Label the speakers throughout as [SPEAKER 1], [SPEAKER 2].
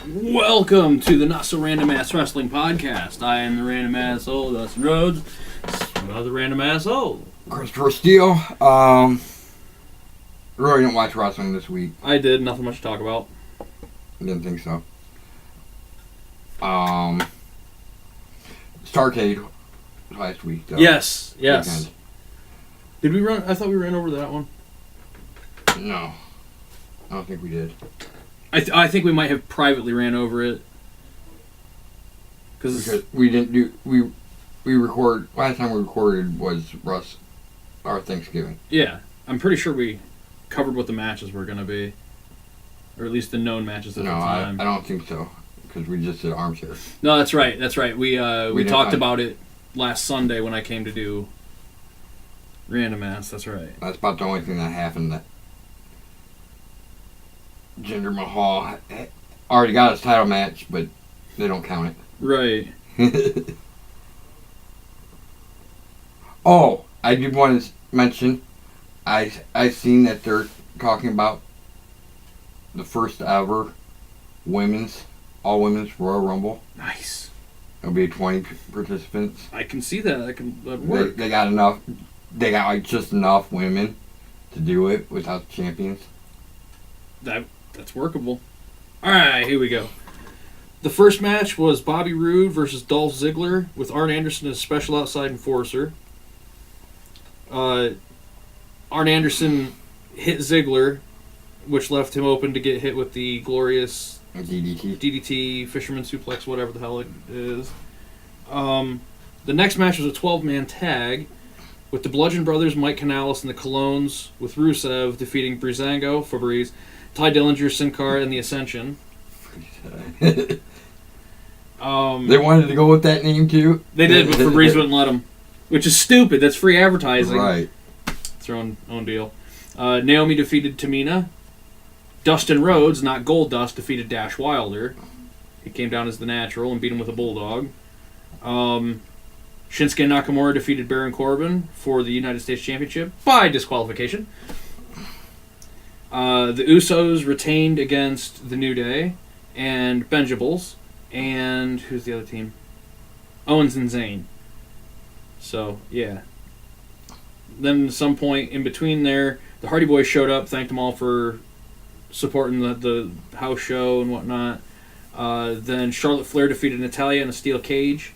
[SPEAKER 1] Welcome to the Not So Random Ass Wrestling Podcast. I am the random asshole, S0214. Another random asshole.
[SPEAKER 2] Christopher Steele. Really didn't watch wrestling this week.
[SPEAKER 1] I did. Nothing much to talk about.
[SPEAKER 2] Didn't think so. Starcade last week, though.
[SPEAKER 1] Yes.
[SPEAKER 2] Weekend.
[SPEAKER 1] Did we run? I thought we ran over that one.
[SPEAKER 2] No. I don't think we did.
[SPEAKER 1] I think we might have privately ran over it.
[SPEAKER 2] Because we didn't do... We record... Last time we recorded was our Thanksgiving.
[SPEAKER 1] Yeah. I'm pretty sure we covered what the matches were going to be. Or at least the known matches at the time.
[SPEAKER 2] I don't think so. Because we just did armchair.
[SPEAKER 1] No, that's right. We talked about it last Sunday when I came to do Random Ass. That's right.
[SPEAKER 2] That's about the only thing that happened. That Jinder Mahal already got his title match, but they don't count it.
[SPEAKER 1] Right.
[SPEAKER 2] Oh, I did want to mention, I seen that they're talking about the first ever all women's Royal Rumble.
[SPEAKER 1] Nice.
[SPEAKER 2] It'll be 20 participants.
[SPEAKER 1] I can see that. That'd work.
[SPEAKER 2] They got enough. They got like just enough women to do it without the champions.
[SPEAKER 1] That's workable. All right, here we go. The first match was Bobby Roode versus Dolph Ziggler with Arn Anderson as special outside enforcer. Arn Anderson hit Ziggler, which left him open to get hit with the glorious DDT, fisherman suplex, whatever the hell it is. The next match was a 12-man tag with the Bludgeon Brothers, Mike Kanellis, and the Colognes, with Rusev defeating Breezango, Fabrice, Ty Dillinger, Sin Cara, and the Ascension.
[SPEAKER 2] They wanted to go with that name too.
[SPEAKER 1] They did, but Fabrice wouldn't let them, which is stupid. That's free advertising.
[SPEAKER 2] Right.
[SPEAKER 1] It's their own deal. Naomi defeated Tamina. Dustin Rhodes, not Goldust, defeated Dash Wilder. He came down as the natural and beat him with a bulldog. Shinsuke Nakamura defeated Baron Corbin for the United States Championship by disqualification. The Usos retained against the New Day and Benjables. And who's the other team? Owens and Zayn. So, yeah. Then at some point in between there, the Hardy Boys showed up, thanked them all for supporting the house show and whatnot. Then Charlotte Flair defeated Natalya in a steel cage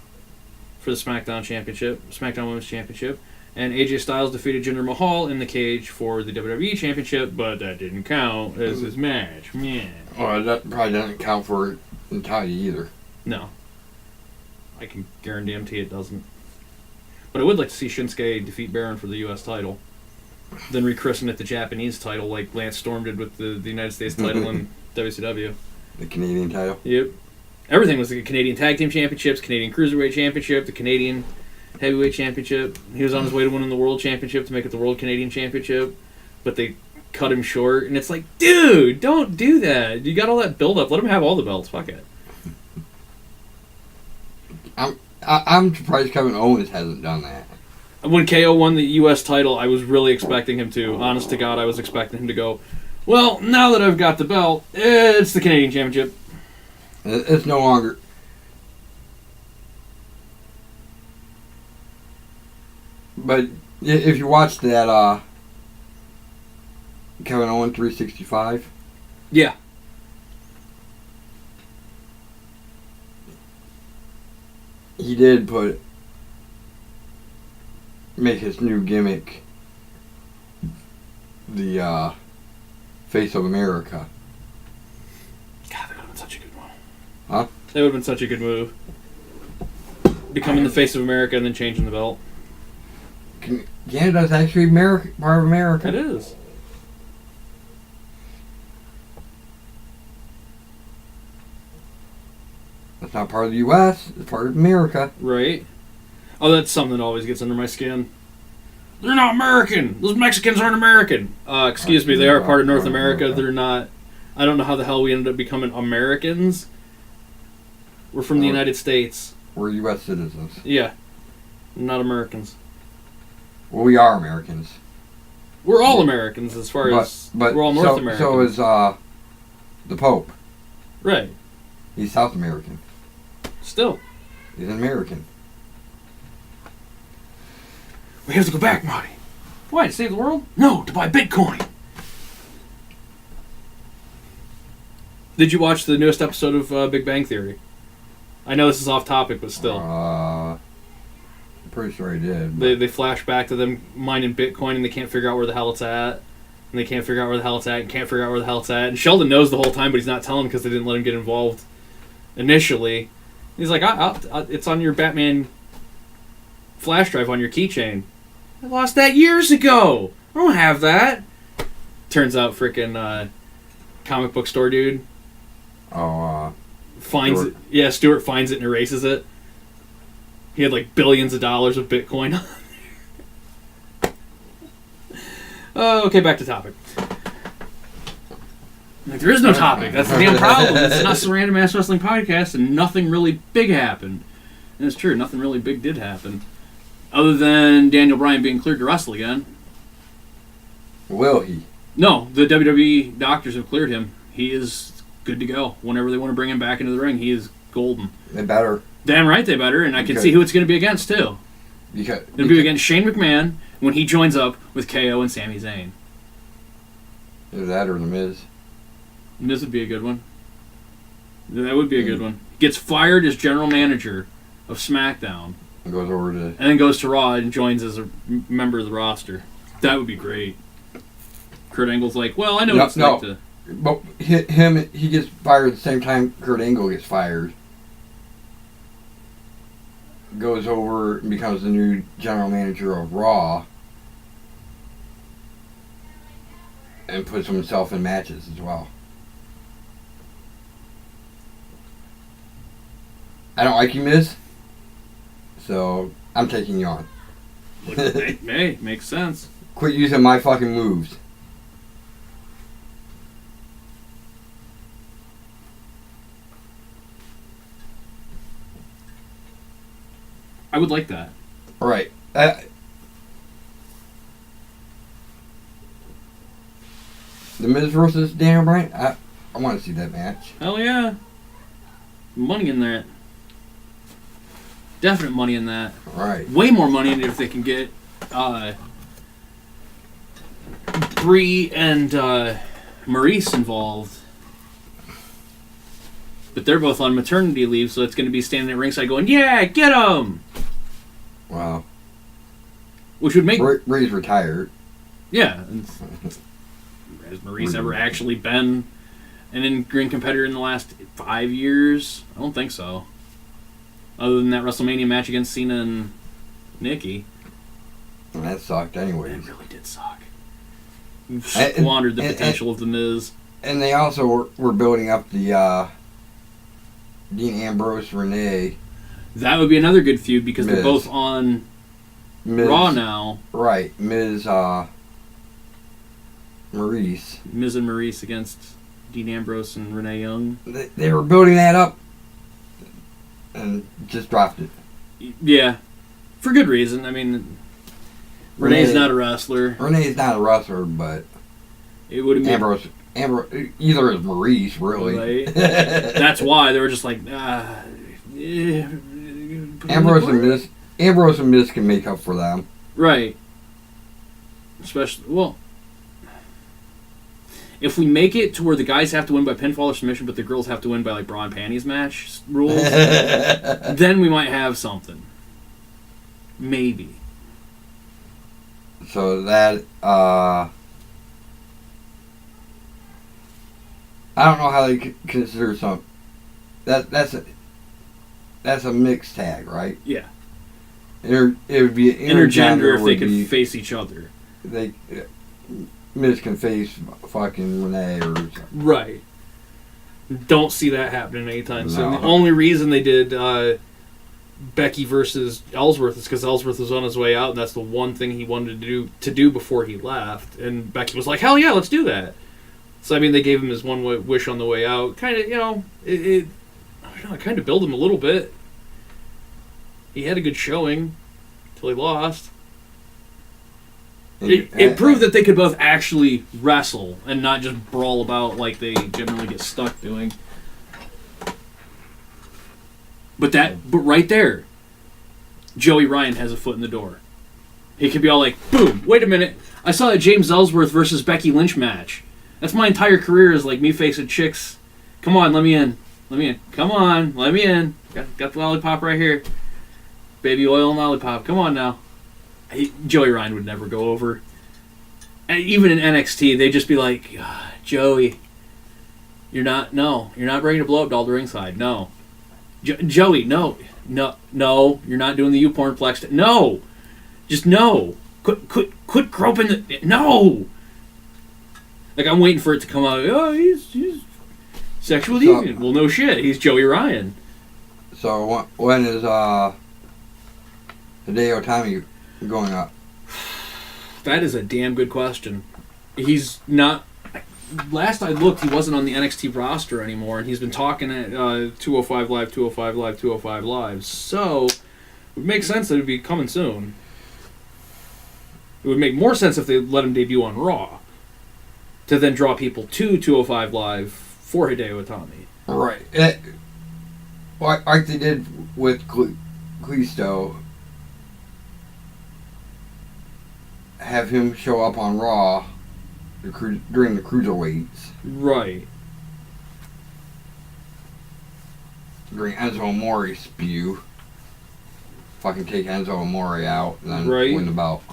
[SPEAKER 1] for the SmackDown Women's Championship. And AJ Styles defeated Jinder Mahal in the cage for the WWE Championship, but that didn't count as his match. Yeah.
[SPEAKER 2] Oh, that probably doesn't count for Natalya either.
[SPEAKER 1] No. I can guarantee it doesn't. But I would like to see Shinsuke defeat Baron for the U.S. title. Then rechristen it the Japanese title like Lance Storm did with the United States title in WCW.
[SPEAKER 2] The Canadian title?
[SPEAKER 1] Yep. Everything was the Canadian Tag Team Championships, Canadian Cruiserweight Championship, the Canadian Heavyweight Championship. He was on his way to winning the World Championship to make it the World Canadian Championship, but they cut him short. And it's like, dude, don't do that. You got all that build-up. Let him have all the belts. Fuck it.
[SPEAKER 2] I'm surprised Kevin Owens hasn't done that.
[SPEAKER 1] When KO won the U.S. title, I was really expecting him to. Honest to God, I was expecting him to go, well, now that I've got the belt, it's the Canadian Championship.
[SPEAKER 2] It's no longer... But if you watch that Kevin Owens 365...
[SPEAKER 1] Yeah.
[SPEAKER 2] He did make his new gimmick the face of America.
[SPEAKER 1] God, that would have been such a good one.
[SPEAKER 2] Huh?
[SPEAKER 1] That would have been such a good move. Becoming the face of America and then changing the belt.
[SPEAKER 2] Canada's actually part of America.
[SPEAKER 1] It is.
[SPEAKER 2] It's not part of the U.S. It's part of America.
[SPEAKER 1] Right. Oh, that's something that always gets under my skin. They're not American. Those Mexicans aren't American. Excuse me, they are part of North America. They're not. I don't know how the hell we ended up becoming Americans. We're from the United States.
[SPEAKER 2] We're U.S. citizens.
[SPEAKER 1] Yeah. Not Americans.
[SPEAKER 2] Well, we are Americans.
[SPEAKER 1] We're all Americans as far as...
[SPEAKER 2] But
[SPEAKER 1] we're all North Americans.
[SPEAKER 2] So is the Pope.
[SPEAKER 1] Right.
[SPEAKER 2] He's South American.
[SPEAKER 1] Still.
[SPEAKER 2] He's an American.
[SPEAKER 1] We have to go back, Marty. Why, to save the world? No, to buy Bitcoin. Did you watch the newest episode of Big Bang Theory? I know this is off topic, but still.
[SPEAKER 2] I'm pretty sure I did.
[SPEAKER 1] They flash back to them mining Bitcoin and they can't figure out where the hell it's at. And they can't figure out where the hell it's at and can't figure out where the hell it's at. And Sheldon knows the whole time, but he's not telling because they didn't let him get involved initially. He's like, it's on your Batman flash drive on your keychain. I lost that years ago. I don't have that. Turns out frickin' comic book store dude finds
[SPEAKER 2] Stuart.
[SPEAKER 1] it. Yeah, Stuart finds it and erases it. He had like billions of dollars of Bitcoin. Okay, back to topic. Like, there is no topic. That's the damn problem. It's not a Random Ass Wrestling Podcast, and nothing really big happened. And it's true, nothing really big did happen. Other than Daniel Bryan being cleared to wrestle again.
[SPEAKER 2] Will he?
[SPEAKER 1] No, the WWE doctors have cleared him. He is good to go. Whenever they want to bring him back into the ring, he is golden.
[SPEAKER 2] They better.
[SPEAKER 1] Damn right they better, and I can see who it's going to be against, too. It'll be against Shane McMahon when he joins up with KO and Sami Zayn.
[SPEAKER 2] Either that or The Miz.
[SPEAKER 1] Miz would be a good one. That would be a good one. Gets fired as general manager of SmackDown.
[SPEAKER 2] And goes over to...
[SPEAKER 1] And then goes to Raw and joins as a member of the roster. That would be great. Kurt Angle's like, well, I know what it's like to...
[SPEAKER 2] But he gets fired at the same time Kurt Angle gets fired. Goes over and becomes the new general manager of Raw. And puts himself in matches as well. I don't like you, Miz. So, I'm taking you on.
[SPEAKER 1] Hey, makes sense.
[SPEAKER 2] Quit using my fucking moves.
[SPEAKER 1] I would like that.
[SPEAKER 2] Right. The Miz versus Daniel Bryan? I want to see that match.
[SPEAKER 1] Hell yeah. Money in that. Definite money in that.
[SPEAKER 2] Right.
[SPEAKER 1] Way more money in it if they can get Brie and Maurice involved. But they're both on maternity leave, so it's going to be standing at ringside going, yeah, get them!
[SPEAKER 2] Wow.
[SPEAKER 1] Which would make...
[SPEAKER 2] Brie's retired.
[SPEAKER 1] Yeah. Has Maurice ever actually been an in-ring competitor in the last 5 years? I don't think so. Other than that WrestleMania match against Cena and Nikki.
[SPEAKER 2] And that sucked anyways.
[SPEAKER 1] It really did suck. Squandered the potential of The Miz.
[SPEAKER 2] And they also were building up the Dean Ambrose, Renee.
[SPEAKER 1] That would be another good feud because
[SPEAKER 2] Miz.
[SPEAKER 1] they're both on
[SPEAKER 2] Miz,
[SPEAKER 1] Raw now.
[SPEAKER 2] Right. Miz, Maurice.
[SPEAKER 1] Miz and Maurice against Dean Ambrose and Renee Young.
[SPEAKER 2] They were building that up and just dropped it.
[SPEAKER 1] Yeah. For good reason. I mean, Renee's not a wrestler.
[SPEAKER 2] Renee's not a wrestler, but
[SPEAKER 1] it would have
[SPEAKER 2] Ambrose, either is Maurice, really.
[SPEAKER 1] Right. That's why they were just like,
[SPEAKER 2] Ambrose and Miz can make up for them.
[SPEAKER 1] Right. Especially, well, if we make it to where the guys have to win by pinfall or submission, but the girls have to win by like bra and panties match rules, then we might have something. Maybe.
[SPEAKER 2] So that, I don't know how they consider some. That's a mixed tag, right?
[SPEAKER 1] Yeah.
[SPEAKER 2] It would be
[SPEAKER 1] intergender if they could face each other.
[SPEAKER 2] Miz can face fucking Renee or something.
[SPEAKER 1] Right. Don't see that happening anytime soon.
[SPEAKER 2] No.
[SPEAKER 1] The only reason they did Becky versus Ellsworth is because Ellsworth was on his way out, and that's the one thing he wanted to do before he left. And Becky was like, "Hell yeah, let's do that." So I mean, they gave him his one wish on the way out. Kind of, I don't know, it kind of built him a little bit. He had a good showing until he lost. It proved that they could both actually wrestle and not just brawl about like they generally get stuck doing. But right there, Joey Ryan has a foot in the door. He could be all like, boom, wait a minute. I saw that James Ellsworth versus Becky Lynch match. That's my entire career is like me facing chicks. Come on, let me in. Let me in. Come on, let me in. Got the lollipop right here. Baby oil and lollipop. Come on now. Joey Ryan would never go over. And even in NXT, they'd just be like, Joey, you're not bringing a blow-up doll to ringside. No. Joey, no, you're not doing the U-porn flex. No. Just no. Quit groping the... No. Like, I'm waiting for it to come out. Oh, he's sexual deviant. Well, no shit. He's Joey Ryan.
[SPEAKER 2] So, when is Hideo Itami going up?
[SPEAKER 1] That is a damn good question. He's not... Last I looked, he wasn't on the NXT roster anymore, and he's been talking at 205 Live, 205 Live, 205 Live. So, it would make sense that it would be coming soon. It would make more sense if they let him debut on Raw, to then draw people to 205 Live for Hideo Itami.
[SPEAKER 2] Right. Like they did with Kalisto, have him show up on Raw during the Cruiserweights.
[SPEAKER 1] Right.
[SPEAKER 2] During Enzo Amore's spew. Fucking take Enzo Amore out and then win the belt.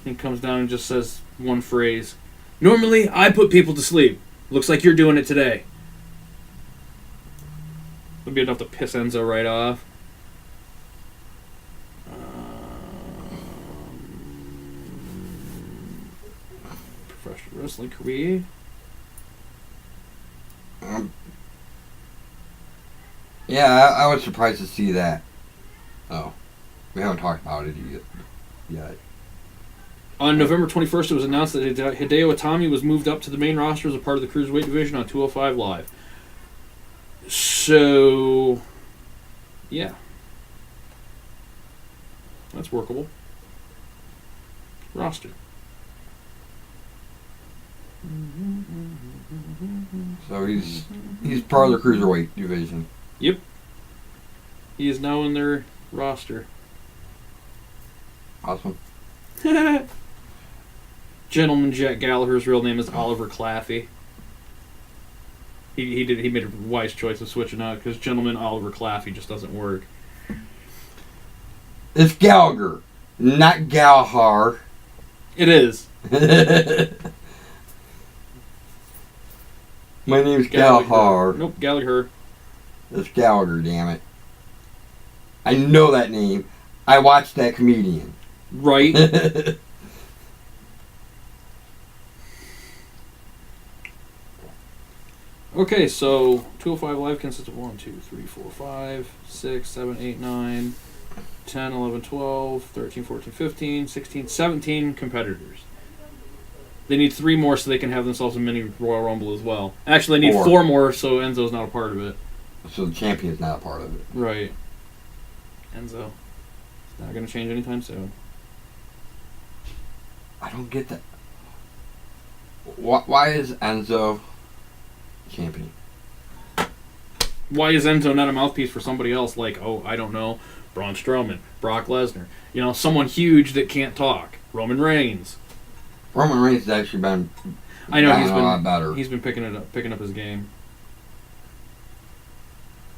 [SPEAKER 1] He comes down and just says one phrase. Normally, I put people to sleep. Looks like you're doing it today. Would be enough to piss Enzo right off. Professional wrestling career.
[SPEAKER 2] Yeah, I was surprised to see that. Oh, we haven't talked about it yet.
[SPEAKER 1] On November 21st, it was announced that Hideo Itami was moved up to the main roster as a part of the Cruiserweight division on 205 Live. So, yeah. That's workable. Roster.
[SPEAKER 2] So he's part of the Cruiserweight division.
[SPEAKER 1] Yep. He is now in their roster.
[SPEAKER 2] Awesome.
[SPEAKER 1] Gentleman Jack Gallagher's real name is Oliver Claffey. He made a wise choice of switching out because Gentleman Oliver Claffey just doesn't work.
[SPEAKER 2] It's Gallagher, not Gallagher.
[SPEAKER 1] It is.
[SPEAKER 2] My name's Gallagher.
[SPEAKER 1] Nope, Gallagher.
[SPEAKER 2] It's Gallagher, damn it. I know that name. I watched that comedian.
[SPEAKER 1] Right. Okay, so 205 Live consists of 1, 2, 3, 4, 5, 6, 7, 8, 9, 10, 11, 12, 13, 14, 15, 16, 17 competitors. They need 3 more so they can have themselves a mini Royal Rumble as well. Actually, they need 4 more so Enzo's not a part of it.
[SPEAKER 2] So the champion's not a part of it.
[SPEAKER 1] Right. Enzo. It's not going to change anytime soon.
[SPEAKER 2] I don't get that. Why is Enzo champion?
[SPEAKER 1] Why is Enzo not a mouthpiece for somebody else like, I don't know, Braun Strowman, Brock Lesnar? You know, someone huge that can't talk. Roman Reigns.
[SPEAKER 2] Roman Reigns has actually been
[SPEAKER 1] a
[SPEAKER 2] lot better.
[SPEAKER 1] He's been picking up his game.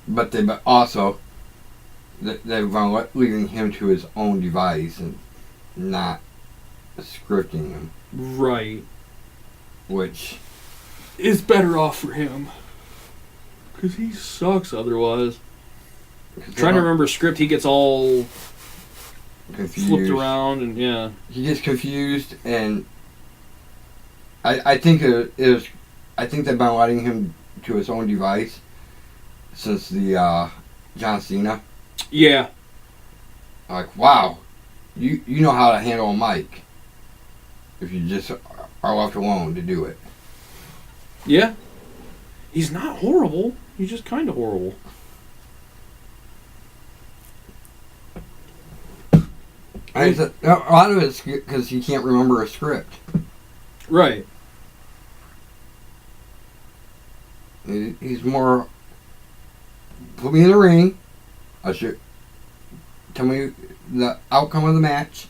[SPEAKER 2] But they've also been leaving him to his own device and not scripting him.
[SPEAKER 1] Right.
[SPEAKER 2] Which
[SPEAKER 1] is better off for him. Because he sucks otherwise. Trying to remember a script, he gets all confused, flipped around, and yeah.
[SPEAKER 2] He gets confused, and I think I think they've been letting him to his own device since the John Cena.
[SPEAKER 1] Yeah.
[SPEAKER 2] Like, wow, you know how to handle a mic if you just are left alone to do it.
[SPEAKER 1] Yeah. He's not horrible. He's just kind of horrible.
[SPEAKER 2] A lot of it's because he can't remember a script.
[SPEAKER 1] Right.
[SPEAKER 2] He's more put me in the ring. Tell me the outcome of the match.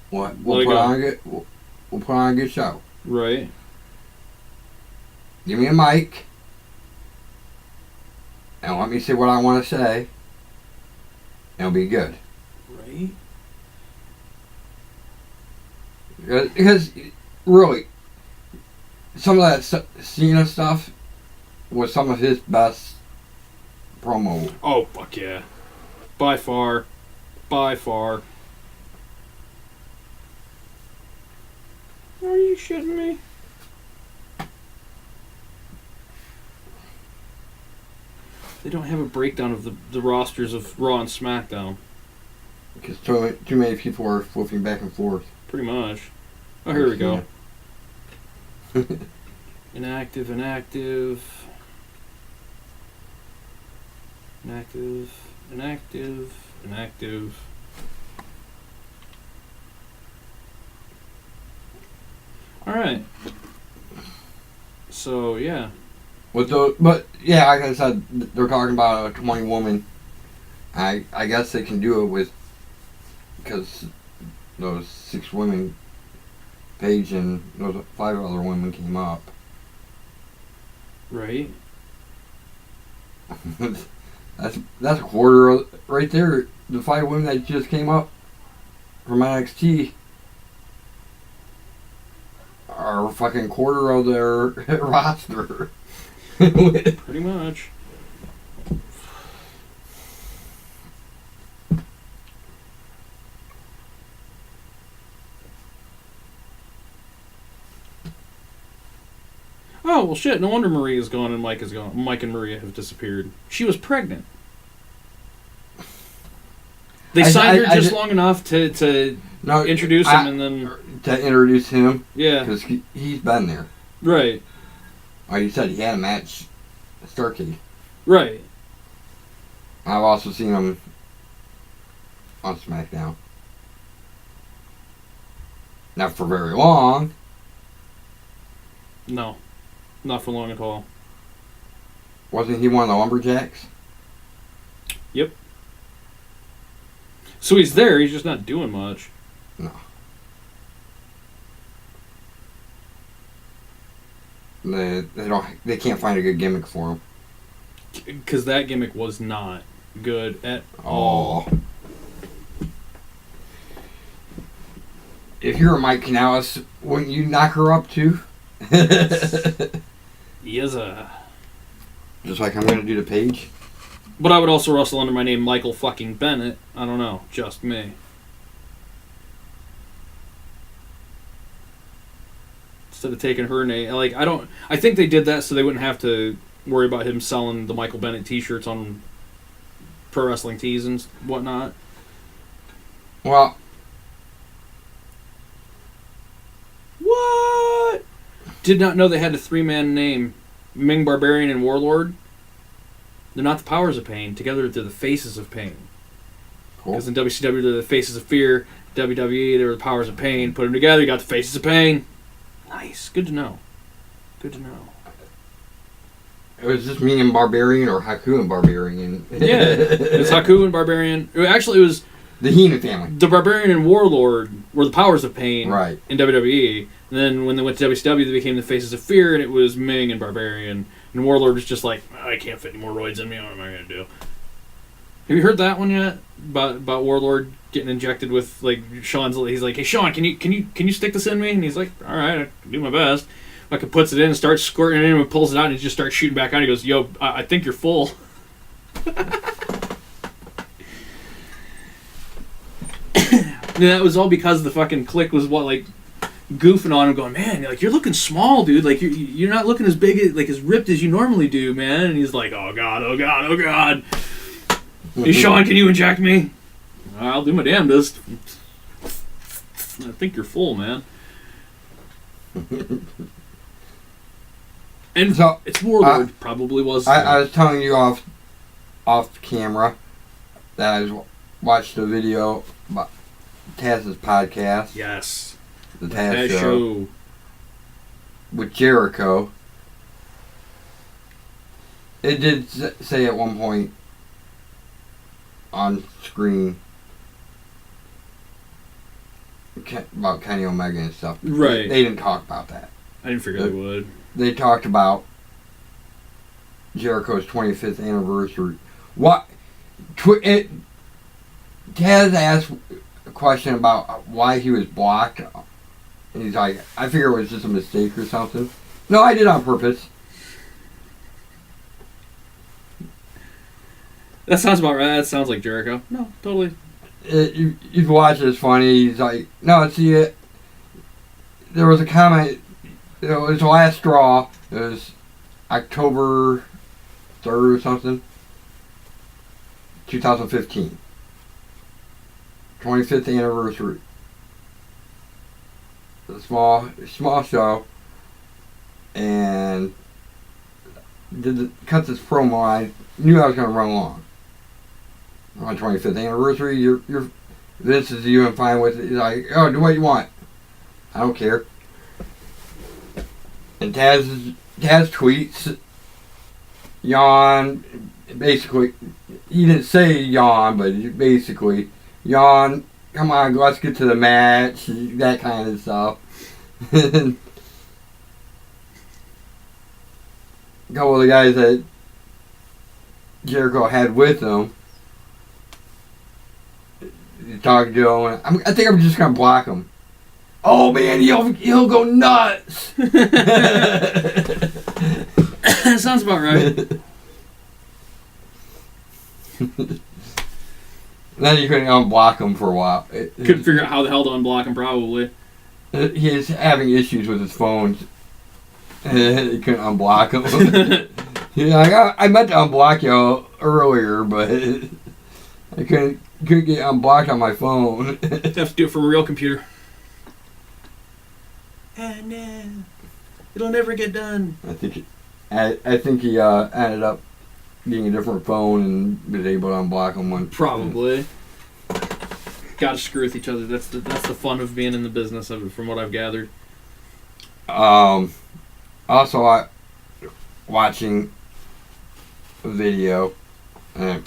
[SPEAKER 2] We'll put on a good show.
[SPEAKER 1] Right.
[SPEAKER 2] Give me a mic. And let me say what I want to say. And it'll be good.
[SPEAKER 1] Right.
[SPEAKER 2] Because really, some of that Cena stuff was some of his best promo.
[SPEAKER 1] Oh, fuck yeah. By far. By far. Are you shitting me? They don't have a breakdown of the rosters of Raw and SmackDown.
[SPEAKER 2] Because too many people are flipping back and forth.
[SPEAKER 1] Pretty much. Oh, here we go. Inactive. Alright. So, yeah.
[SPEAKER 2] But yeah, like I said, they're talking about a 20 woman. I guess they can do it because those 6 women, Paige and those 5 other women came up.
[SPEAKER 1] Right.
[SPEAKER 2] that's a quarter right there. The 5 women that just came up from NXT are a fucking quarter of their roster.
[SPEAKER 1] Pretty much. Oh, well, shit. No wonder Maria's gone and Mike is gone. Mike and Maria have disappeared. She was pregnant. They signed her just long enough to introduce him and then...
[SPEAKER 2] To introduce him?
[SPEAKER 1] Yeah.
[SPEAKER 2] Because he's been there.
[SPEAKER 1] Right.
[SPEAKER 2] Like you said, he had a match at Starrcade.
[SPEAKER 1] Right.
[SPEAKER 2] I've also seen him on SmackDown. Not for very long.
[SPEAKER 1] No. Not for long at all.
[SPEAKER 2] Wasn't he one of the Lumberjacks?
[SPEAKER 1] Yep. So he's there, he's just not doing much.
[SPEAKER 2] No. They can't find a good gimmick for him.
[SPEAKER 1] Because that gimmick was not good at all.
[SPEAKER 2] If you're Mike Kanellis, wouldn't you knock her up too?
[SPEAKER 1] Yes,
[SPEAKER 2] Just like I'm going to do to Paige.
[SPEAKER 1] But I would also wrestle under my name Michael fucking Bennett. I don't know. Just me. Instead of taking her name. I think they did that so they wouldn't have to worry about him selling the Michael Bennett t-shirts on Pro Wrestling Tees and whatnot.
[SPEAKER 2] Well.
[SPEAKER 1] What? Did not know they had a 3-man name. Ming, Barbarian, and Warlord. They're not the Powers of Pain. Together, they're the Faces of Pain.
[SPEAKER 2] Cool.
[SPEAKER 1] Because in WCW, they're the Faces of Fear. WWE, they were the Powers of Pain. Put them together, you got the Faces of Pain. Nice. Good to know. Good to know.
[SPEAKER 2] It was just me and Barbarian or Haku and Barbarian.
[SPEAKER 1] Yeah. It was Haku and Barbarian. Actually, it was...
[SPEAKER 2] The Heenan family.
[SPEAKER 1] The Barbarian and Warlord were the Powers of Pain in WWE. And then when they went to WCW, they became the Faces of Fear, and it was Ming and Barbarian. And Warlord was just like, I can't fit any more roids in me. What am I going to do? Have you heard that one yet? About Warlord getting injected with, like, Sean's... He's like, hey, Sean, can you stick this in me? And he's like, all right, I can do my best. Fucking puts it in and starts squirting it in and pulls it out, and he just starts shooting back out. He goes, yo, I think you're full. And that was all because the fucking Click was goofing on him, going, man, you're looking small, dude. Like you're not looking as big, as ripped as you normally do, man. And he's like, oh god, oh god, oh god. Hey, Sean, can you inject me? I'll do my damnedest. I think you're full, man. And so, it's Warlord probably was.
[SPEAKER 2] I was telling you off camera that I watched a video about Taz's podcast.
[SPEAKER 1] Yes.
[SPEAKER 2] The Taz show. With Jericho. it did say at one point on screen about Kenny Omega and stuff.
[SPEAKER 1] Right.
[SPEAKER 2] They didn't talk about that.
[SPEAKER 1] I didn't figure they would.
[SPEAKER 2] They talked about Jericho's 25th anniversary. What? Taz asked a question about why he was blocked. And he's like, I figure it was just a mistake or something. No, I did it on purpose.
[SPEAKER 1] That sounds about right. That sounds like Jericho. No, totally.
[SPEAKER 2] You watch it, it's funny. He's like, no, see it. There was a comment. It was the last straw. It was October 3rd or something. 2015. 25th anniversary. A small show. And cut this promo. I knew I was going to run long. On 25th anniversary, you're Vince is you and fine with it. He's like, oh, do what you want. I don't care. And Taz tweets, yawn, basically, he didn't say yawn, but basically, yawn, come on, let's get to the match, that kind of stuff. A couple of the guys that Jericho had with him, talking to him, I think I'm just going to block him. Oh man, he'll go nuts.
[SPEAKER 1] That sounds about right.
[SPEAKER 2] Then you couldn't unblock him for a while.
[SPEAKER 1] Couldn't figure out how the hell to unblock him, probably.
[SPEAKER 2] He's having issues with his phone. He couldn't unblock him. He's like, I meant to unblock you earlier, but I couldn't get unblocked on my phone.
[SPEAKER 1] You have to do it from a real computer. And it'll never get done.
[SPEAKER 2] I think he ended up getting a different phone and was able to unblock him one.
[SPEAKER 1] Probably. Gotta screw with each other. That's the fun of being in the business of it, from what I've gathered.
[SPEAKER 2] Also, watching a video and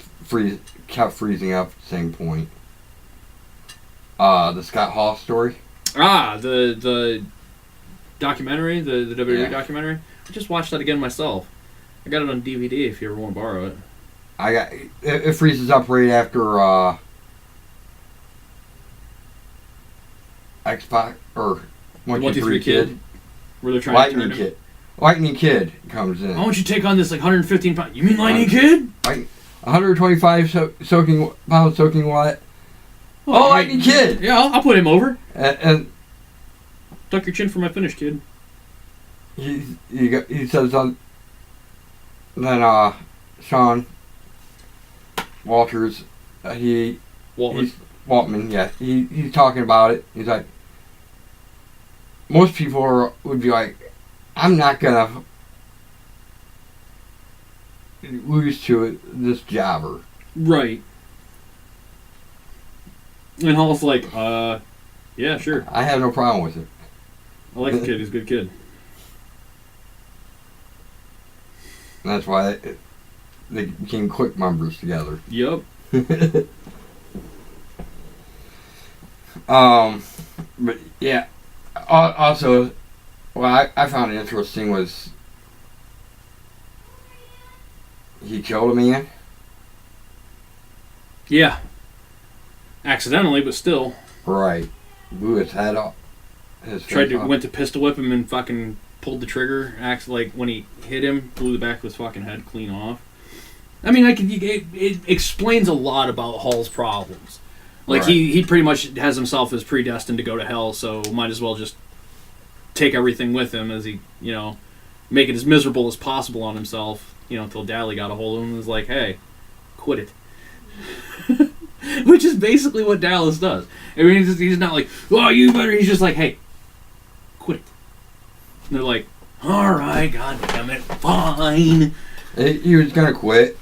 [SPEAKER 2] kept freezing up at the same point. The Scott Hall story.
[SPEAKER 1] The documentary, the WWE documentary. I just watched that again myself. I got it on DVD if you ever want to borrow it.
[SPEAKER 2] It freezes up right after Xbox or 1-2-3 Kid.
[SPEAKER 1] Where they're trying
[SPEAKER 2] Lightning
[SPEAKER 1] to turn
[SPEAKER 2] Kid. Lightning Kid comes in.
[SPEAKER 1] Why don't you take on this 115 pound? You mean Lightning Kid?
[SPEAKER 2] 125 soaking wet. Oh, Lightning Kid.
[SPEAKER 1] Yeah, I'll put him over.
[SPEAKER 2] And
[SPEAKER 1] tuck your chin for my finish, kid.
[SPEAKER 2] He says on. Then Sean Walters, Waltman, yeah, he's talking about it. He's like, most people would be like, I'm not gonna lose to this jobber.
[SPEAKER 1] Right. And Hall's like, yeah, sure.
[SPEAKER 2] I have no problem with it.
[SPEAKER 1] I like the kid. He's a good kid.
[SPEAKER 2] And that's why they became quick members together.
[SPEAKER 1] Yep.
[SPEAKER 2] But yeah. Also, what I found interesting was he killed a man.
[SPEAKER 1] Yeah. Accidentally, but still.
[SPEAKER 2] Right. Blew his head off.
[SPEAKER 1] Went to pistol whip him and fucking pulled the trigger. Acts like when he hit him, blew the back of his fucking head clean off. I mean, it explains a lot about Hall's problems. Like, right. he pretty much has himself as predestined to go to hell, so might as well just take everything with him as he, make it as miserable as possible on himself, until Dally got a hold of him and was like, hey, quit it. Which is basically what Dallas does. I mean, he's not like, oh, you better. He's just like, hey, quit it. And they're like, all right, god damn it, fine.
[SPEAKER 2] He was going to quit.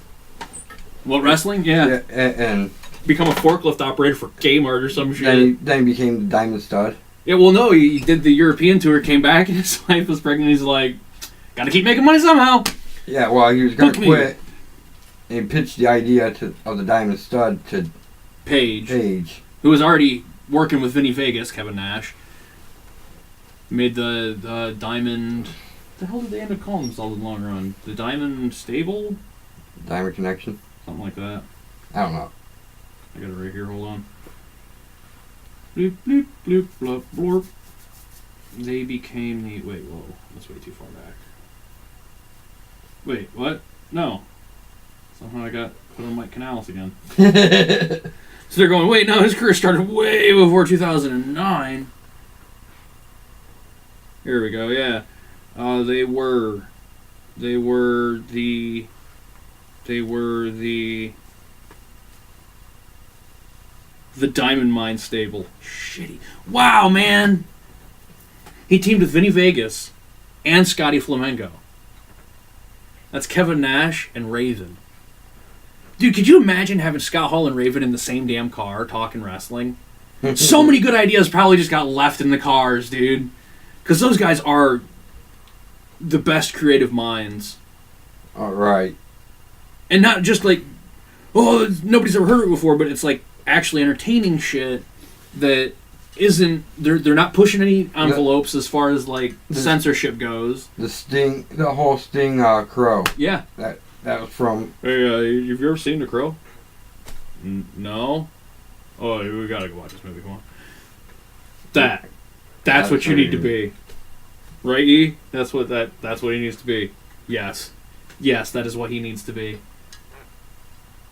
[SPEAKER 1] What, wrestling? Yeah.
[SPEAKER 2] And
[SPEAKER 1] become a forklift operator for Kmart or some shit.
[SPEAKER 2] Then he became the Diamond Stud.
[SPEAKER 1] Yeah, well, no, he did the European tour, came back, and his wife was pregnant. He's like, gotta keep making money somehow.
[SPEAKER 2] Yeah, well, he was going
[SPEAKER 1] Book
[SPEAKER 2] to
[SPEAKER 1] me.
[SPEAKER 2] quit and pitched the idea of the Diamond Stud to
[SPEAKER 1] Paige, who was already working with Vinny Vegas, Kevin Nash. Made the Diamond... What the hell did they end up calling themselves in the long run? The Diamond Stable?
[SPEAKER 2] Diamond Connection.
[SPEAKER 1] Something like that.
[SPEAKER 2] I don't know.
[SPEAKER 1] I got it right here, hold on. Bloop, bloop, bloop, blop, blorp. They became the... Wait, whoa. That's way too far back. Wait, what? No. Somehow I got put on Mike Canales again. So they're going, wait, no, his career started way before 2009. Here we go, yeah. They were the Diamond Mine stable. Shitty. Wow, man. He teamed with Vinny Vegas and Scotty Flamengo. That's Kevin Nash and Raven. Dude, could you imagine having Scott Hall and Raven in the same damn car talking wrestling? So many good ideas probably just got left in the cars, dude. Because those guys are the best creative minds.
[SPEAKER 2] All right.
[SPEAKER 1] And not just like, oh, nobody's ever heard of it before, but it's like actually entertaining shit that isn't, they're not pushing any envelopes as far as like censorship goes.
[SPEAKER 2] The whole Sting Crow.
[SPEAKER 1] Yeah.
[SPEAKER 2] That was from...
[SPEAKER 1] Hey, have you ever seen The Crow? No? Oh, we gotta go watch this movie, come on. That's what you need to be. Right, E? That's what he needs to be. Yes. Yes, that is what he needs to be.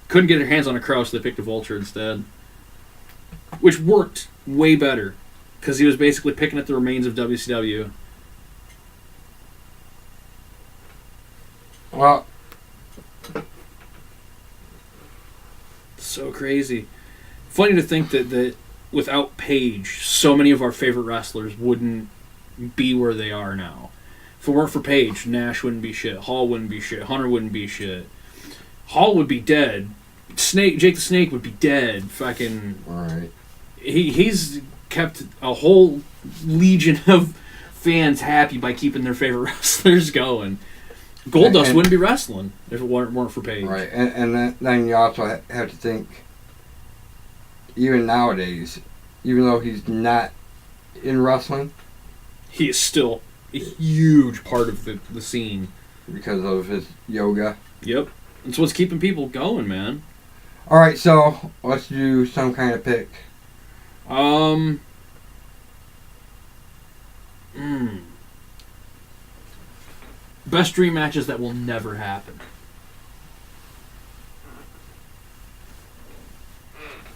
[SPEAKER 1] Couldn't get their hands on a crow, so they picked a vulture instead. Which worked way better. Because he was basically picking at the remains of WCW.
[SPEAKER 2] Well...
[SPEAKER 1] So crazy. Funny to think that without Paige, so many of our favorite wrestlers wouldn't be where they are now. If it weren't for Paige, Nash wouldn't be shit. Hall wouldn't be shit. Hunter wouldn't be shit. Hall would be dead. Jake the Snake would be dead. Fucking...
[SPEAKER 2] Alright.
[SPEAKER 1] He's kept a whole legion of fans happy by keeping their favorite wrestlers going. Goldust wouldn't be wrestling if it weren't for Paige.
[SPEAKER 2] Right, and then you also have to think, even nowadays, even though he's not in wrestling,
[SPEAKER 1] he is still a huge part of the scene.
[SPEAKER 2] Because of his yoga.
[SPEAKER 1] Yep. It's what's keeping people going, man.
[SPEAKER 2] Alright, so let's do some kind of pick.
[SPEAKER 1] Best dream matches that will never happen.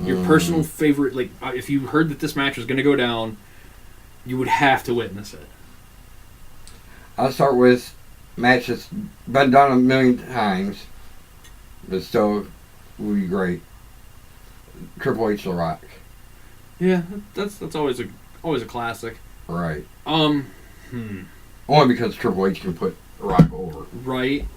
[SPEAKER 1] Your personal favorite, like, if you heard that this match was going to go down, you would have to witness it.
[SPEAKER 2] I'll start with match that's been done a million times, but still would be great. Triple H The Rock.
[SPEAKER 1] Yeah, that's always a classic.
[SPEAKER 2] Right.
[SPEAKER 1] Only
[SPEAKER 2] because Triple H can put The Rock over.
[SPEAKER 1] Right.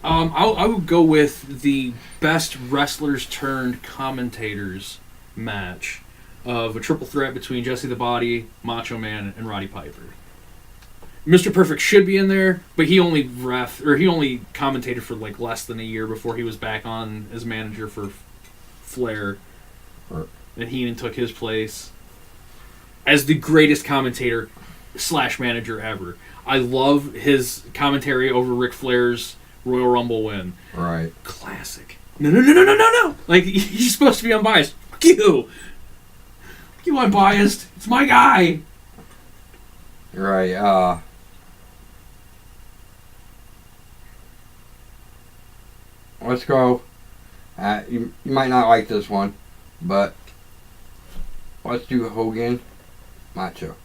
[SPEAKER 1] I would go with the best wrestlers turned commentators match of a triple threat between Jesse the Body, Macho Man, and Roddy Piper. Mr. Perfect should be in there, but he only commentated for like less than a year before he was back on as manager for Flair.
[SPEAKER 2] Right.
[SPEAKER 1] And Heenan took his place as the greatest commentator / manager ever. I love his commentary over Ric Flair's Royal Rumble win.
[SPEAKER 2] Right.
[SPEAKER 1] Classic. No. Like, he's supposed to be unbiased. Fuck you. Fuck you, unbiased. It's my guy.
[SPEAKER 2] Right. Let's go. You might not like this one, but let's do Hogan, Macho.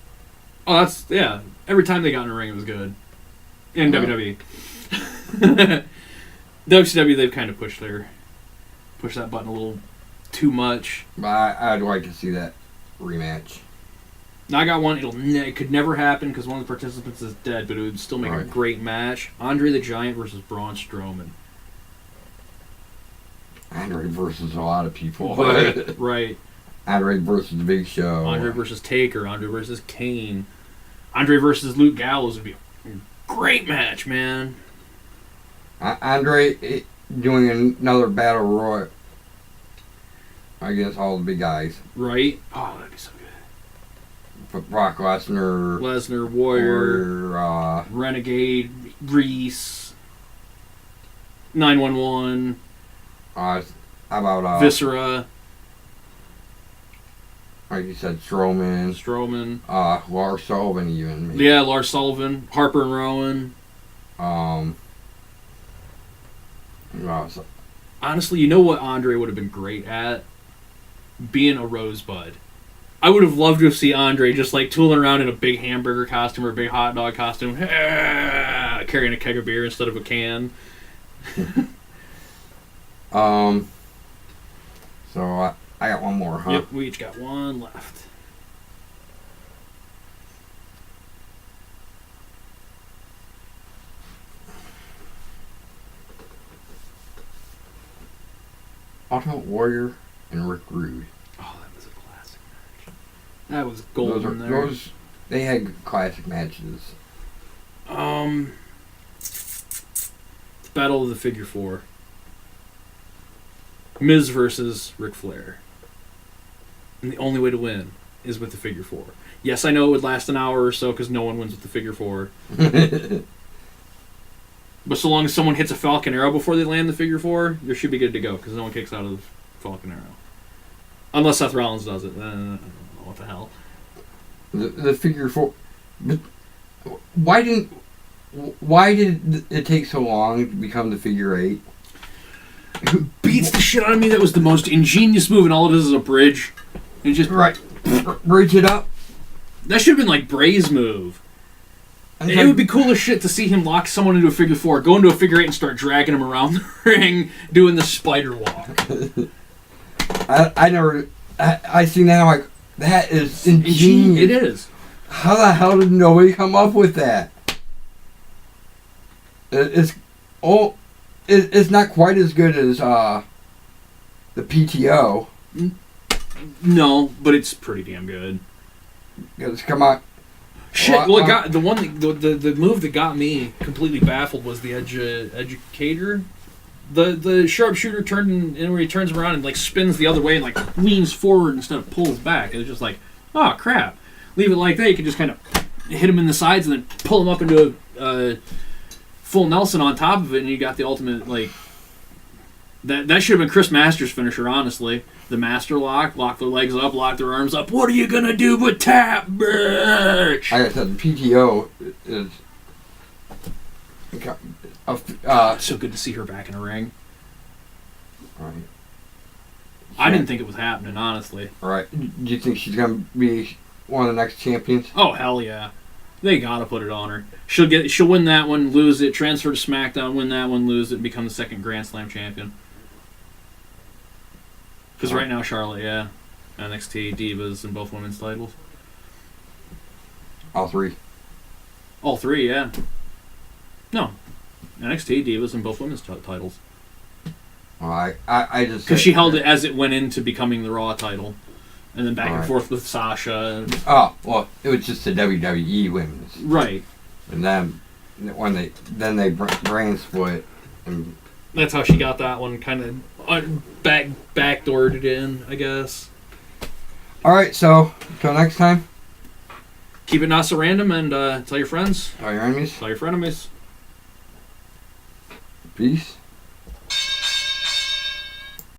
[SPEAKER 1] Oh, that's, yeah. Every time they got in a ring, it was good. In WWE. WCW, they've kind of pushed that button a little too much.
[SPEAKER 2] But I'd like to see that rematch.
[SPEAKER 1] Now I got one. It could never happen because one of the participants is dead, but it would still make a great match. Andre the Giant versus Braun Strowman.
[SPEAKER 2] Andre versus a lot of people.
[SPEAKER 1] Right.
[SPEAKER 2] Andre versus the Big Show.
[SPEAKER 1] Andre versus Taker. Andre versus Kane. Andre versus Luke Gallows would be a great match, man.
[SPEAKER 2] Andre doing another battle royal against all the big guys.
[SPEAKER 1] Right? Oh, that'd be so good.
[SPEAKER 2] Brock Lesnar,
[SPEAKER 1] Warrior, Renegade, Reese, 911,
[SPEAKER 2] how about
[SPEAKER 1] Viscera,
[SPEAKER 2] like you said, Strowman, Lars Sullivan even. Maybe.
[SPEAKER 1] Yeah, Lars Sullivan, Harper and Rowan. Honestly, you know what Andre would have been great at? Being a Rosebud. I would have loved to see Andre just like tooling around in a big hamburger costume or a big hot dog costume, carrying a keg of beer instead of a can.
[SPEAKER 2] So I got one more, huh?
[SPEAKER 1] Yep, we each got one left.
[SPEAKER 2] Ultimate Warrior and Rick Rude.
[SPEAKER 1] Oh, that was a classic match. That was golden there.
[SPEAKER 2] They had classic matches.
[SPEAKER 1] Battle of the Figure 4. Miz versus Ric Flair. And the only way to win is with the Figure 4. Yes, I know it would last an hour or so because no one wins with the Figure 4. But so long as someone hits a Falcon Arrow before they land the Figure 4, you should be good to go because no one kicks out of the Falcon Arrow. Unless Seth Rollins does it. I don't know what the hell.
[SPEAKER 2] The Figure 4... But why did it take so long to become the Figure 8?
[SPEAKER 1] Who beats the shit out of me? That was the most ingenious move, and all it is a bridge. And just
[SPEAKER 2] bridge it up.
[SPEAKER 1] That should have been like Bray's move. It would be cool as shit to see him lock someone into a Figure 4, go into a Figure 8, and start dragging him around the ring, doing the spider walk.
[SPEAKER 2] I seen that. I'm like, that is ingenious.
[SPEAKER 1] It is.
[SPEAKER 2] How the hell did nobody come up with that? It's not quite as good as the PTO.
[SPEAKER 1] No, but it's pretty damn good.
[SPEAKER 2] Because come on.
[SPEAKER 1] Shit! Well, the move that got me completely baffled was the educator. The sharpshooter turned and where he turns around and like spins the other way and like leans forward instead of pulls back. It was just like, oh crap! Leave it like that. You can just kind of hit him in the sides and then pull him up into a full Nelson on top of it, and you got the ultimate like. That should have been Chris Masters' finisher, honestly. The Master Lock, lock their legs up, lock their arms up. What are you gonna do but tap, bitch?
[SPEAKER 2] Like I said, the PTO is.
[SPEAKER 1] It's so good to see her back in a ring.
[SPEAKER 2] Right.
[SPEAKER 1] I didn't think it was happening, honestly.
[SPEAKER 2] Right. Do you think she's gonna be one of the next champions?
[SPEAKER 1] Oh hell yeah! They gotta put it on her. She'll win that one, lose it, transfer to SmackDown, win that one, lose it, and become the second Grand Slam champion. Because right now, Charlotte, yeah. NXT, Divas, and both women's titles.
[SPEAKER 2] All three.
[SPEAKER 1] All three, yeah. No. NXT, Divas, and both women's titles.
[SPEAKER 2] Well, I just...
[SPEAKER 1] Because she held it as it went into becoming the Raw title. And then back and forth with Sasha.
[SPEAKER 2] Oh, well, it was just the WWE women's.
[SPEAKER 1] Right.
[SPEAKER 2] And then, when they brand split. And
[SPEAKER 1] that's how she got that one kind of backdoored it in, I guess.
[SPEAKER 2] Alright, so, until next time.
[SPEAKER 1] Keep it not so random, and tell your friends.
[SPEAKER 2] Tell your enemies.
[SPEAKER 1] Tell your frenemies.
[SPEAKER 2] Peace.